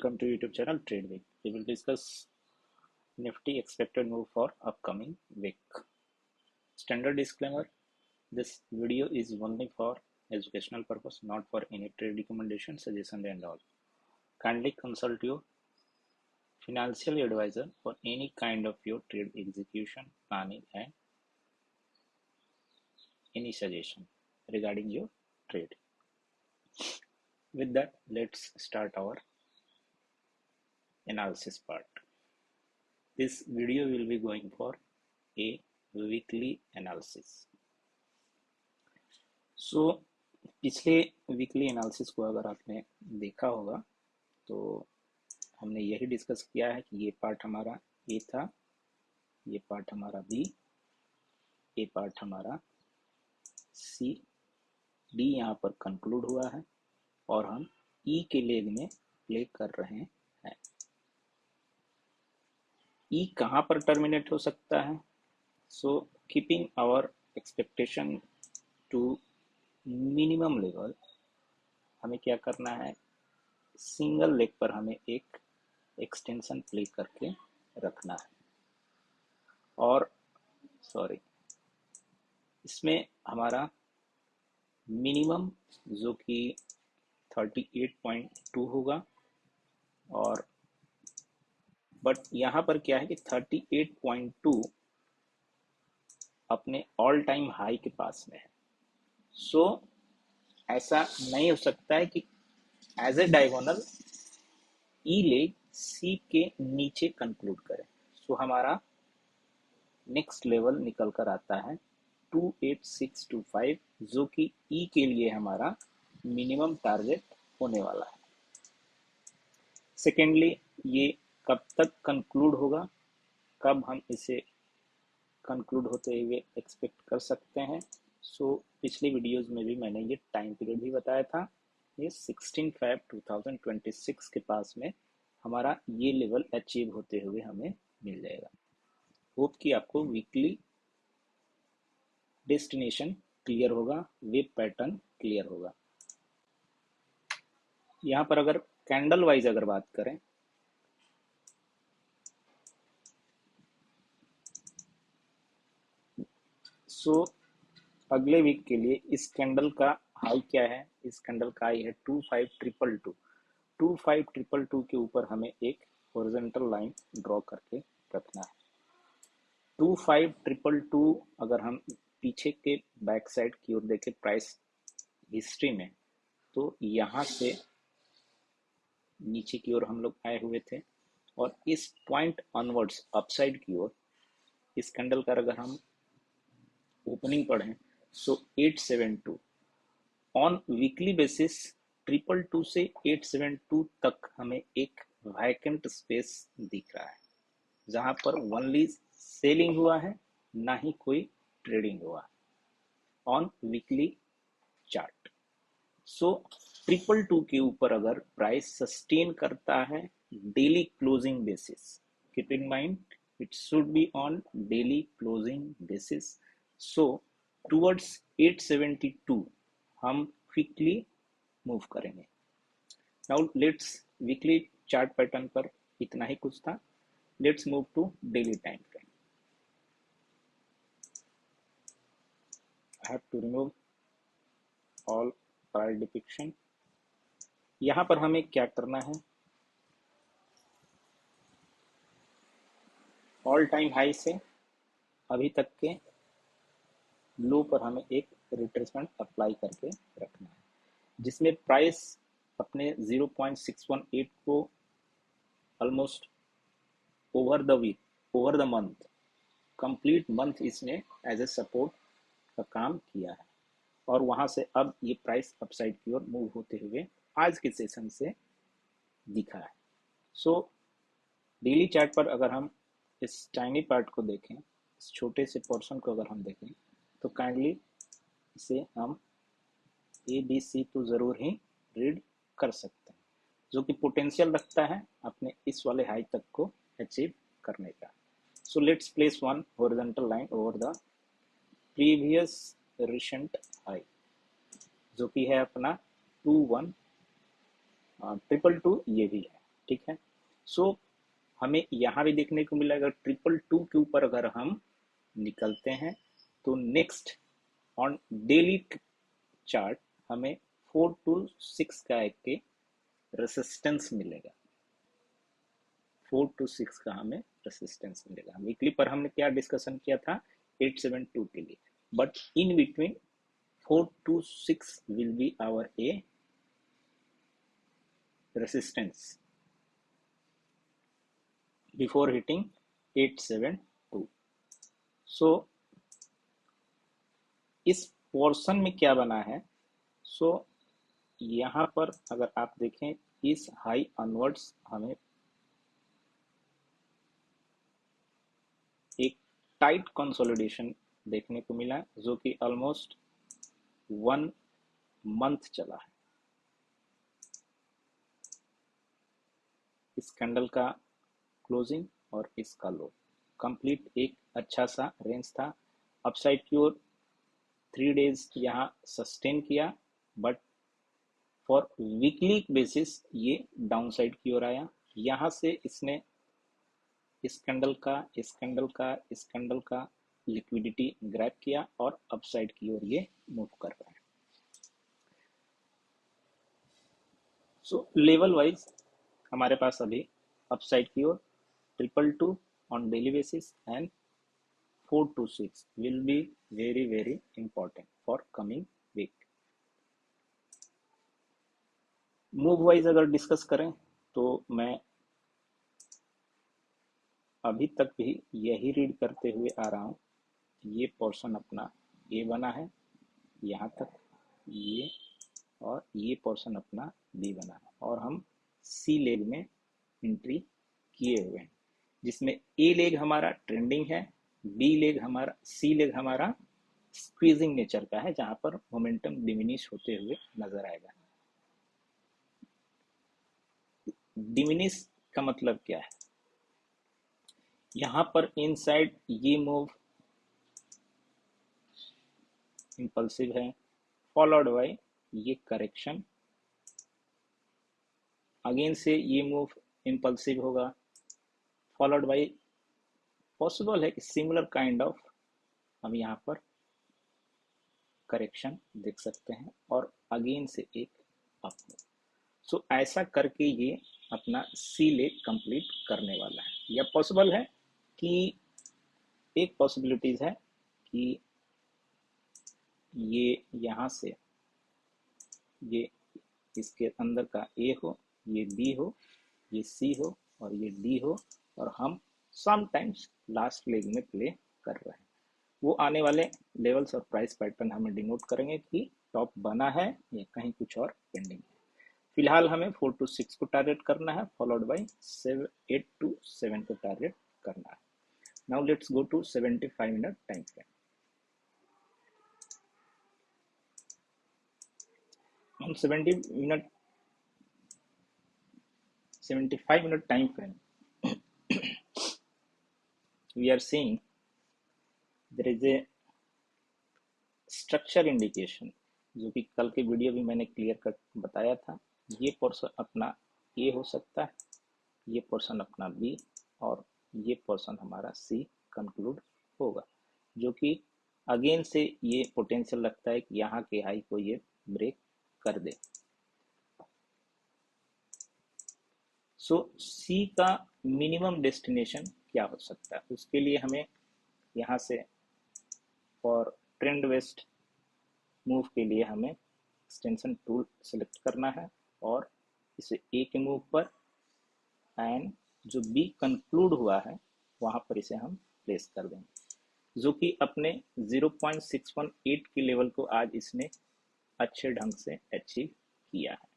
Welcome to YouTube channel Trade Week. We will discuss Nifty expected move for upcoming week. Standard disclaimer: this video is only for educational purpose, not for any trade recommendation, suggestion and all. Kindly consult your financial advisor for any kind of your trade execution, planning and any suggestion regarding your trade. With that, let's start our analysis part. This video will be going for a weekly analysis. पिछले weekly analysis को अगर आपने देखा होगा तो हमने यही discuss किया है कि ये पार्ट हमारा ए था, ये पार्ट हमारा बी, ये पार्ट हमारा सी, डी यहाँ पर कंक्लूड हुआ है और हम ई के लेग में प्ले कर रहे हैं। ई कहाँ पर टर्मिनेट हो सकता है? So keeping our expectation to minimum level, हमें क्या करना है, सिंगल लेग पर हमें एक एक्सटेंशन प्ले करके रखना है। और इसमें हमारा मिनिमम जो कि 38.2 होगा, और बट यहाँ पर क्या है कि 38.2 अपने ऑल टाइम हाई के पास में है। सो ऐसा नहीं हो सकता है कि as a diagonal E leg C के नीचे कंक्लूड करे। सो हमारा नेक्स्ट लेवल निकल कर आता है 28625, जो कि ई के लिए हमारा मिनिमम टारगेट होने वाला है। सेकेंडली, ये कब तक कंक्लूड होगा, कब हम इसे कंक्लूड होते हुए एक्सपेक्ट कर सकते हैं? सो पिछले वीडियोस में भी मैंने ये टाइम पीरियड भी बताया था। ये 16 Feb 2026 के पास में हमारा ये लेवल अचीव होते हुए हमें मिल जाएगा। होप कि आपको वीकली डेस्टिनेशन क्लियर होगा, वेब पैटर्न क्लियर होगा। यहाँ पर अगर कैंडल वाइज अगर बात करें, सो अगले वीक के लिए इस कैंडल का हाई क्या है? इस कैंडल का हाई है 25222। 25222 के ऊपर हमें एक हॉरिजॉन्टल लाइन ड्रॉ करके रखना है। 25222 अगर हम पीछे के बैक साइड की ओर देखें प्राइस हिस्ट्री में, तो यहाँ से नीचे की ओर हम लोग आए हुए थे और इस पॉइंट ऑनवर्ड्स अपसाइड की ओर इस कैंडल का अगर हम ओपनिंग पढ़ें, सो 872 ऑन वीकली बेसिस 222 से 872 तक हमें एक वैकेंट स्पेस दिख रहा है, जहां पर ओनली सेलिंग हुआ है, ना ही कोई ट्रेडिंग हुआ ऑन वीकली चार्ट। सो 222 के ऊपर अगर प्राइस सस्टेन करता है daily closing basis, keep in mind it should be on daily closing basis. So towards 872 हम क्विकली मूव करेंगे। Now let's weekly chart pattern पर इतना ही कुछ था। Let's move to daily time frame. I have to remove all prior depiction। यहाँ पर हमें क्या करना है, ऑल टाइम हाई से अभी तक के लो पर हमें एक रिट्रेसमेंट अप्लाई करके रखना है, जिसमें प्राइस अपने 0.618 को almost over the week, over the month, complete month इसने एज ए सपोर्ट का काम किया है और वहां से अब ये प्राइस अपसाइड की ओर मूव होते हुए आज के सेशन से दिखा है। सो डेली चार्ट पर अगर हम इस टाइनी पार्ट को देखें, इस छोटे से पोर्शन को अगर हम देखें, तो काइंडली इसे हम ABC तो ज़रूर ही रीड कर सकते हैं, जो कि पोटेंशियल रखता है अपने इस वाले हाई तक को अचीव करने का। So let's place one horizontal line over the previous recent high, जो कि है अपना 21222, ये भी है, ठीक है। सो हमें यहाँ भी देखने को मिला, अगर 222 के ऊपर अगर हम निकलते हैं तो नेक्स्ट ऑन डेली चार्ट हमें 4 to 6 का एक के रेसिस्टेंस मिलेगा। 4 to 6 का हमें रेसिस्टेंस मिलेगा। वीकली पर हमने क्या डिस्कशन किया था 872 के लिए, but in between 4 to 6 will be our a resistance before hitting 872। सो इस पोर्शन में क्या बना है, सो यहाँ पर अगर आप देखें इस हाई अनवर्ड्स हमें एक टाइट कंसोलिडेशन देखने को मिला, जो कि ऑलमोस्ट 1 मंथ चला है। इस कैंडल का क्लोजिंग और इसका लो कंप्लीट एक अच्छा सा रेंज था। अपसाइड की ओर 3 डेज यहाँ सस्टेन किया, बट फॉर वीकली बेसिस ये डाउन साइड की ओर आया। यहाँ से इसने इस कैंडल का लिक्विडिटी ग्रैब किया और अपसाइड की ओर ये मूव कर रहा है। सो लेवल वाइज हमारे पास अभी अपसाइड की ओर 222 on daily basis and 4 to 6 will be very important for coming week। Move wise अगर डिस्कस करें तो मैं अभी तक भी यही रीड करते हुए आ रहा हूँ। ये पोर्शन अपना ए बना है यहाँ तक, ये और ये पोर्शन अपना बी बना है, और हम सी लेग में एंट्री किए हुए हैं, जिसमें ए लेग हमारा ट्रेंडिंग है, सी लेग हमारा स्क्वीजिंग नेचर का है, जहां पर मोमेंटम डिमिनिश होते हुए नजर आएगा। डिमिनिश का मतलब क्या है, यहां पर इनसाइड ये मूव इंपल्सिव है, फॉलोड बाय ये करेक्शन, अगेन से ये मूव इंपल्सिव होगा, फॉलोड बाय पॉसिबल है कि सिमिलर काइंड ऑफ हम यहाँ पर करेक्शन देख सकते हैं, और अगेन से एक अप मूव। सो ऐसा करके ये अपना सी लेग कंप्लीट करने वाला है। या पॉसिबल है कि एक पॉसिबिलिटीज है कि ये यहाँ से ये इसके अंदर का ए हो, ये बी हो, ये सी हो और ये डी हो, और हम समटाइम्स लास्ट लेग में प्ले कर रहे हैं। वो आने वाले लेवल्स और प्राइस पैटर्न हमें डिनोट करेंगे कि टॉप बना है या कहीं कुछ और पेंडिंग है। फिलहाल हमें 4 to 6 को टारगेट करना है, फॉलोड बाय 8 to 7 को टारगेट करना है। Now let's go to 75 minute time frame. हम 75 minute time frame we are seeing there is a structure indication, जो कि कल के वीडियो भी मैंने क्लियर कट बताया था। ये पोर्शन अपना ए हो सकता है, ये पोर्शन अपना बी, और ये पोर्शन हमारा सी कंक्लूड होगा, जो कि अगेन से ये पोटेंशियल लगता है कि यहाँ के हाई को ये ब्रेक कर दे। सो सी का मिनिमम डेस्टिनेशन क्या हो सकता है, उसके लिए हमें यहाँ से फॉर ट्रेंड वेस्ट मूव के लिए हमें एक्सटेंशन टूल सेलेक्ट करना है, और इसे ए के मूव पर एंड जो बी कंक्लूड हुआ है वहां पर इसे हम प्लेस कर देंगे, जो कि अपने 0.618 के लेवल को आज इसने अच्छे ढंग से अचीव किया है।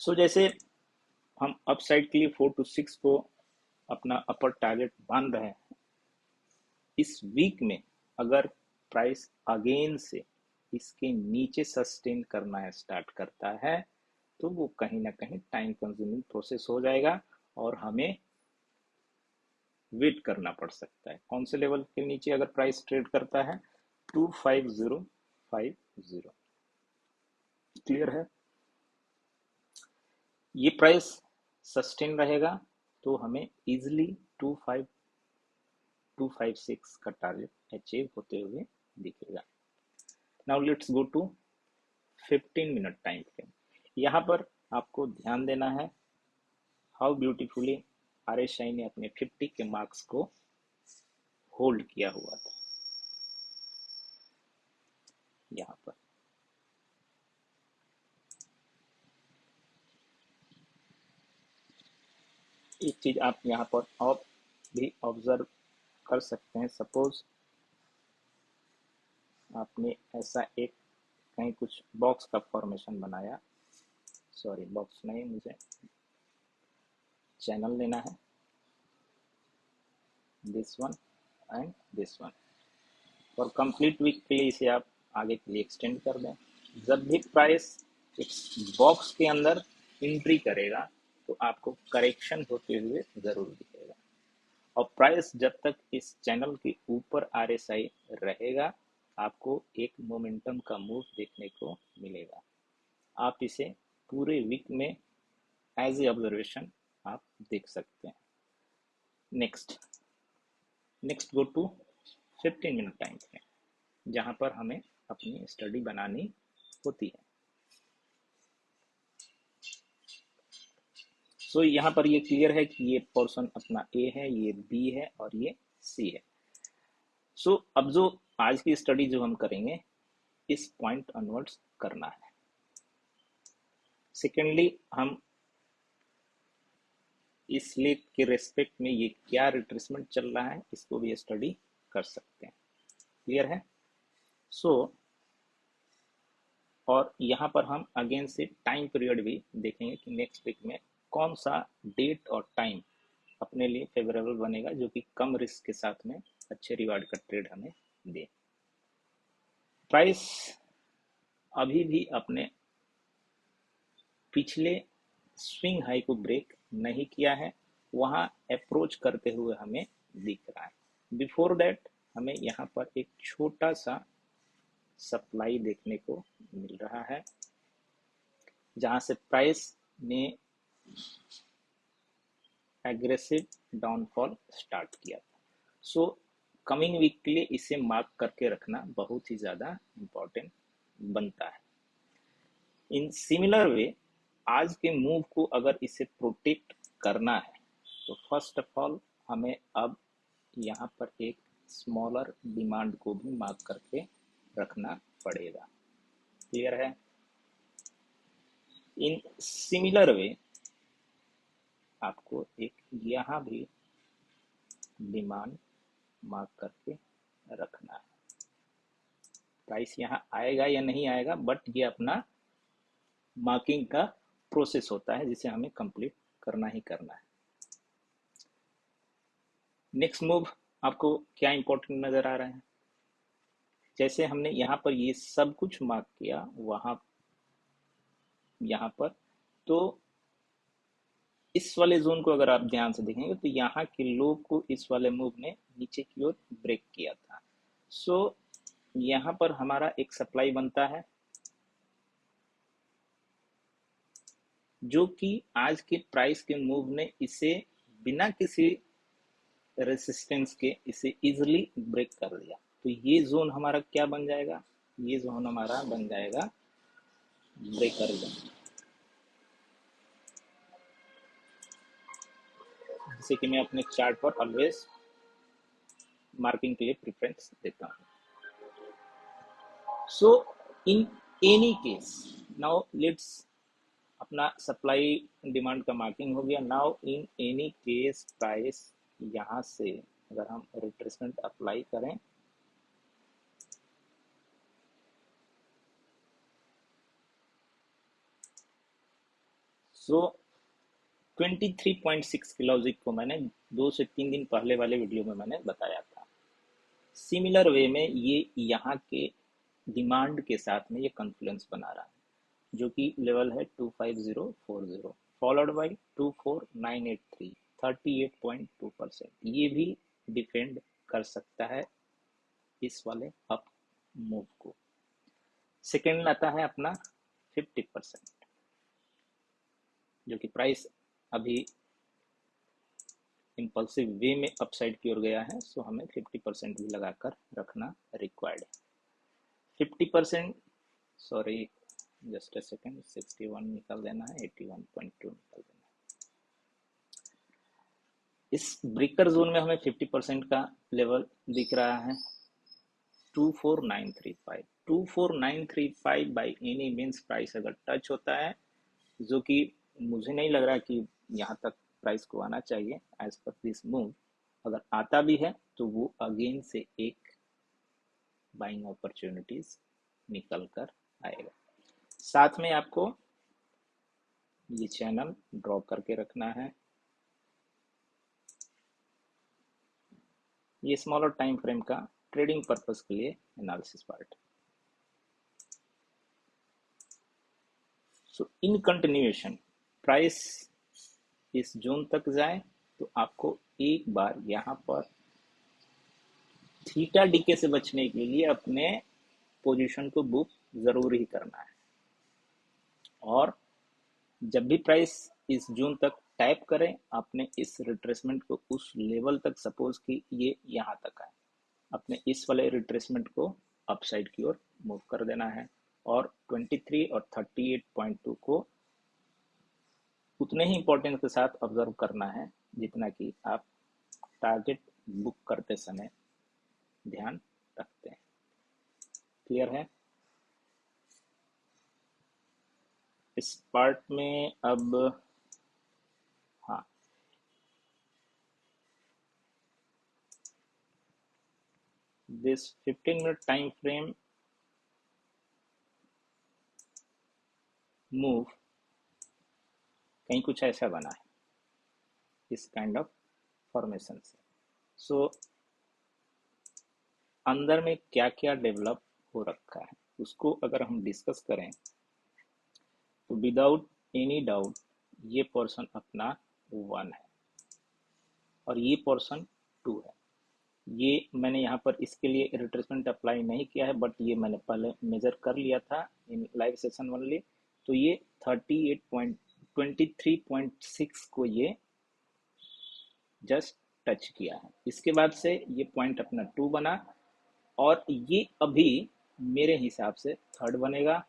सो जैसे हम अपसाइड के लिए 4 to 6 को अपना अपर टारगेट मान रहे हैं, इस वीक में अगर प्राइस अगेन से इसके नीचे सस्टेन करना स्टार्ट करता है तो वो कहीं ना कहीं टाइम कंज्यूमिंग प्रोसेस हो जाएगा, और हमें वेट करना पड़ सकता है। कौन से लेवल के नीचे अगर प्राइस ट्रेड करता है, 25050। क्लियर है? ये प्राइस सस्टेन रहेगा तो हमें इजिली 256 का टारगेट अचीव होते हुए दिखेगा। Now let's go to 15 minute time frame. यहाँ पर आपको ध्यान देना है हाउ ब्यूटीफुली RSI ने अपने 50 के मार्क्स को होल्ड किया हुआ था। यहाँ पर एक चीज आप यहाँ पर और भी ऑब्जर्व कर सकते हैं। सपोज आपने ऐसा एक कहीं कुछ बॉक्स का फॉर्मेशन बनाया, सॉरी बॉक्स नहीं, मुझे चैनल लेना है, this one and this one. और कंप्लीट वीक के लिए इसे आप आगे के लिए एक्सटेंड कर दें। जब भी प्राइस इस बॉक्स के अंदर एंट्री करेगा तो आपको करेक्शन होते हुए जरूर दिखेगा, और प्राइस जब तक इस चैनल के ऊपर RSI रहेगा आपको एक मोमेंटम का मूव देखने को मिलेगा। आप इसे पूरे वीक में एज ए ऑब्जर्वेशन आप देख सकते हैं। Next go to 15 minute time frame, जहां पर हमें अपनी स्टडी बनानी होती है। सो यहाँ पर ये क्लियर है कि ये पोर्शन अपना A है, ये B है और ये C है। सो अब जो आज की स्टडी जो हम करेंगे इस पॉइंट अनवर्ड्स करना है। सेकेंडली हम इस लेग के रेस्पेक्ट में ये क्या रिट्रेसमेंट चल रहा है इसको भी स्टडी कर सकते हैं। क्लियर है? सो और यहाँ पर हम अगेन से टाइम पीरियड भी देखेंगे कि नेक्स्ट वीक में कौन सा डेट और टाइम अपने लिए फेवरेबल बनेगा जो कि कम रिस्क के साथ में अच्छे रिवार्ड का ट्रेड हमें दे। प्राइस अभी भी अपने पिछले स्विंग हाई को ब्रेक नहीं किया है, वहां अप्रोच करते हुए हमें दिख रहा है। बिफोर दैट हमें यहाँ पर एक छोटा सा सप्लाई देखने को मिल रहा है जहां से प्राइस ने एग्रेसिव डाउनफॉल स्टार्ट किया था। सो कमिंग वीक के लिए इसे मार्क करके रखना बहुत ही ज़्यादा इम्पोर्टेंट बनता है। इन सिमिलर वे आज के मूव को अगर इसे प्रोटेक्ट करना है तो फर्स्ट ऑफ ऑल हमें अब यहाँ पर एक स्मॉलर डिमांड को भी मार्क करके रखना पड़ेगा। क्लियर है? इन सिमिलर वे आपको एक यहाँ भी डिमांड मार्क करके रखना है। प्राइस यहाँ आएगा या नहीं आएगा, बट ये अपना मार्किंग का प्रोसेस होता है जिसे हमें कंप्लीट करना ही करना है। नेक्स्ट मूव आपको क्या इंपॉर्टेंट नजर आ रहा है? जैसे हमने यहाँ पर ये सब कुछ मार्क किया वहां यहाँ पर, तो इस वाले जोन को अगर आप ध्यान से देखेंगे तो यहाँ के लो को इस वाले मूव ने नीचे की ओर ब्रेक किया था। सो यहाँ पर हमारा एक सप्लाई बनता है जो कि आज के प्राइस के मूव ने इसे बिना किसी रेसिस्टेंस के इसे इजिली ब्रेक कर दिया। तो ये जोन हमारा क्या बन जाएगा? ये जोन हमारा बन जाएगा ब्रेकर जोन, जिसे कि मैं अपने चार्ट पर ऑलवेज मार्किंग के लिए प्रेफरेंस देता हूँ। So in any case now let's, अपना सप्लाई डिमांड का मार्किंग हो गया। Now in any case price यहाँ से अगर हम रिट्रेसमेंट अप्लाई करें सो 23.6 के लॉजिक को मैंने 2 से 3 दिन पहले वाले वीडियो में मैंने बताया था। सिमिलर वे में ये यहाँ के डिमांड के साथ में ये कॉन्फ्लुएंस बना रहा है जो कि लेवल है 25040 फॉलोड बाय 24983 38.2%। ये भी डिफेंड कर सकता है इस वाले अप मूव को। सेकेंड आता है अपना 50% जो कि प्राइस अभी इम्पल्सिव वे में अपसाइड की ओर गया है, सो हमें 50% भी लगाकर रखना रिक्वायर्ड है। 50%, सॉरी जस्ट अ सेकेंड, 61 निकाल देना है, 81.2 निकाल देना है। इस ब्रेकर जोन में हमें 50% का लेवल दिख रहा है 24935। 24935 बाई एनी मीन्स प्राइस अगर टच होता है, जो कि मुझे नहीं लग रहा कि यहाँ तक प्राइस को आना चाहिए एज पर दिस मूव, अगर आता भी है तो वो अगेन से एक बाइंग अपॉर्चुनिटीज निकल कर आएगा। साथ में आपको ये चैनल ड्रॉ करके रखना है। ये स्मॉलर टाइम फ्रेम का ट्रेडिंग पर्पस के लिए analysis part. So in continuation price इस जोन तक जाए तो आपको एक बार यहाँ पर थीटा डीके से बचने के लिए अपने पोजीशन को बुक जरूर ही करना है। और जब भी प्राइस इस जोन तक टैप करें, आपने इस रिट्रेसमेंट को उस लेवल तक, सपोज कि ये यहाँ तक है, अपने इस वाले रिट्रेसमेंट को अपसाइड की ओर मूव कर देना है। और 23 और 38.2 को उतने ही इंपॉर्टेंस के साथ ऑब्जर्व करना है जितना कि आप टारगेट बुक करते समय ध्यान रखते हैं। क्लियर है? इस पार्ट में अब हाँ, this 15 minute time frame move कहीं कुछ ऐसा बना है इस काइंड ऑफ फॉर्मेशन से। सो अंदर में क्या क्या डेवलप हो रखा है उसको अगर हम डिस्कस करें तो विदाउट एनी डाउट ये पोर्शन अपना 1 है और ये पोर्शन 2 है। ये मैंने यहाँ पर इसके लिए रिट्रेसमेंट अप्लाई नहीं किया है, बट ये मैंने पहले मेजर कर लिया था इन लाइव सेशन ओनली। तो ये 23.6 को ये जस्ट टच किया है। इसके बाद से ये पॉइंट अपना 2 बना और ये अभी मेरे हिसाब से थर्ड बनेगा।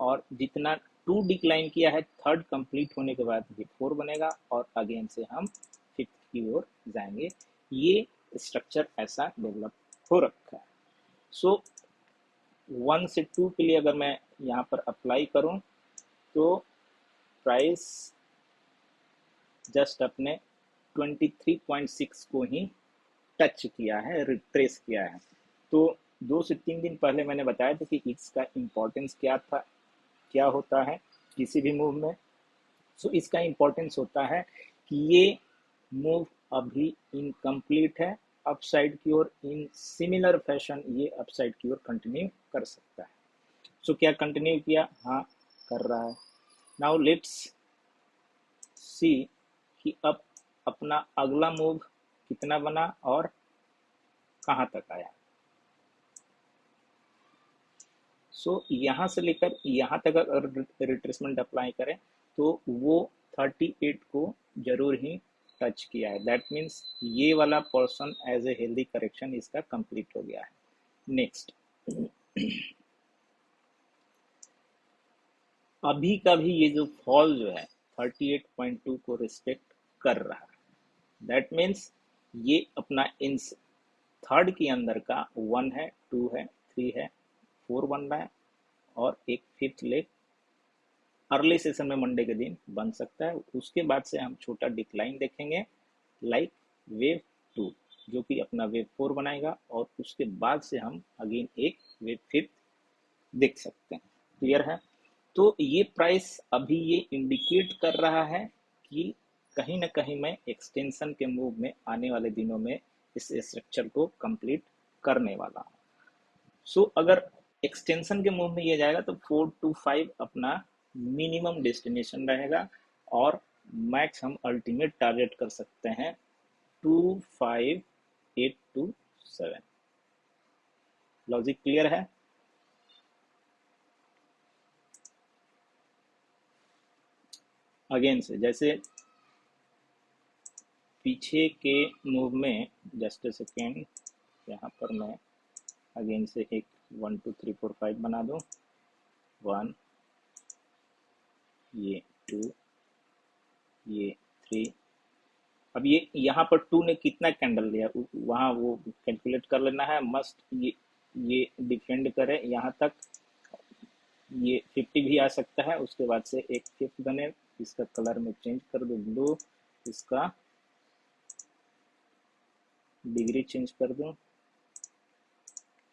और जितना 2 डिक्लाइन किया है, थर्ड कंप्लीट होने के बाद ये 4 बनेगा और अगेन से हम फिफ्थ की ओर जाएंगे। ये स्ट्रक्चर ऐसा डेवलप हो रखा है। सो 1 से 2 के लिए अगर मैं यहाँ पर अप्लाई करूँ तो प्राइस जस्ट अपने 23.6 को ही टच किया है, रिट्रेस किया है। तो 2 से 3 दिन पहले मैंने बताया था कि इसका इम्पोर्टेंस क्या था, क्या होता है किसी भी मूव में। सो इसका इम्पोर्टेंस होता है कि ये मूव अभी इनकम्प्लीट है, अपसाइड की ओर इन सिमिलर फैशन ये अपसाइड की ओर कंटिन्यू कर सकता है। सो क्या कंटिन्यू किया? हाँ, कर रहा है। नाउ लेट्स सी कि अब अपना अगला मूव कितना बना और कहाँ तक आया। सो यहाँ से लेकर यहाँ तक अगर रिट्रेसमेंट अप्लाई करें तो वो 38 को जरूर ही टच किया है। दैट मीन्स ये वाला portion as a healthy correction इसका कंप्लीट हो गया है। नेक्स्ट, अभी का भी ये जो फॉल जो है 38.2 को रिस्पेक्ट कर रहा है। दैट मीन्स ये अपना इन थर्ड के अंदर का 1 है, 2 है, 3 है, 4 बन रहा है और एक फिफ्थ लेग अर्ली सेशन में मंडे के दिन बन सकता है। उसके बाद से हम छोटा डिक्लाइन देखेंगे लाइक वेव 2 जो कि अपना वेव 4 बनाएगा और उसके बाद से हम अगेन एक वेव 5 देख सकते हैं। क्लियर है? तो ये प्राइस अभी ये इंडिकेट कर रहा है कि कहीं ना कहीं मैं एक्सटेंशन के मूव में आने वाले दिनों में इस स्ट्रक्चर को कंप्लीट करने वाला हूँ। सो अगर एक्सटेंशन के मूव में ये जाएगा तो 4 to 5 अपना मिनिमम डेस्टिनेशन रहेगा और मैक्स हम अल्टीमेट टारगेट कर सकते हैं 25827। लॉजिक क्लियर है? अगेन से जैसे पीछे के मूव में जस्ट ए सेकेंड, यहाँ पर मैं अगेन से एक 1 2 3 4 5 बना दूँ। 1, ये 2, ये 3। अब ये यहाँ पर 2 ने कितना कैंडल दिया वहाँ वो कैलकुलेट कर लेना है मस्ट। ये डिफेंड करे यहाँ तक, ये 50 भी आ सकता है, उसके बाद से एक फिफ्थ बने। इसका कलर में चेंज कर दूँ ब्लू, इसका डिग्री चेंज कर दूँ।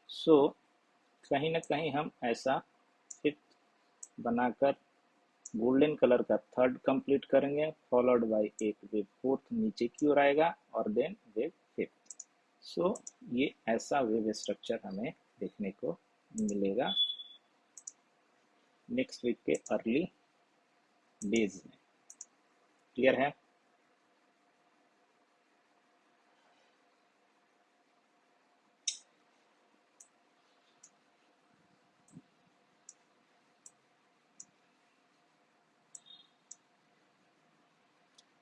सो कहीं ना कहीं हम ऐसा फिफ्थ बनाकर गोल्डन कलर का थर्ड कंप्लीट करेंगे, फॉलोड बाय एक वेव फोर्थ नीचे की ओर आएगा और देन वेव फिफ्थ। सो ये ऐसा वेव स्ट्रक्चर हमें देखने को मिलेगा नेक्स्ट वीक के अर्ली डेज में। क्लियर है?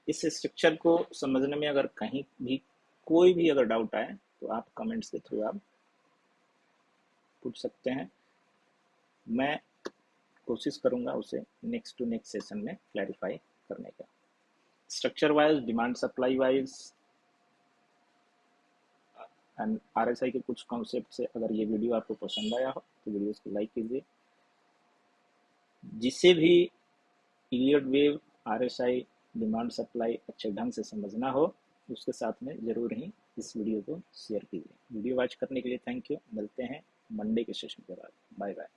इस स्ट्रक्चर को समझने में अगर कहीं भी कोई भी अगर डाउट आए तो आप कमेंट्स के थ्रू आप पूछ सकते हैं। मैं कोशिश करूंगा उसे नेक्स्ट टू नेक्स्ट सेशन में क्लैरिफाई करने का। Structure wise, demand supply wise and RSI के कुछ कॉन्सेप्ट से अगर ये वीडियो आपको पसंद आया हो तो वीडियो को लाइक कीजिए। जिसे भी period wave, RSI, demand supply अच्छे ढंग से समझना हो उसके साथ में ज़रूर ही इस वीडियो को शेयर कीजिए। वीडियो वॉच करने के लिए थैंक यू। मिलते हैं मंडे के सेशन के बाद। Bye bye.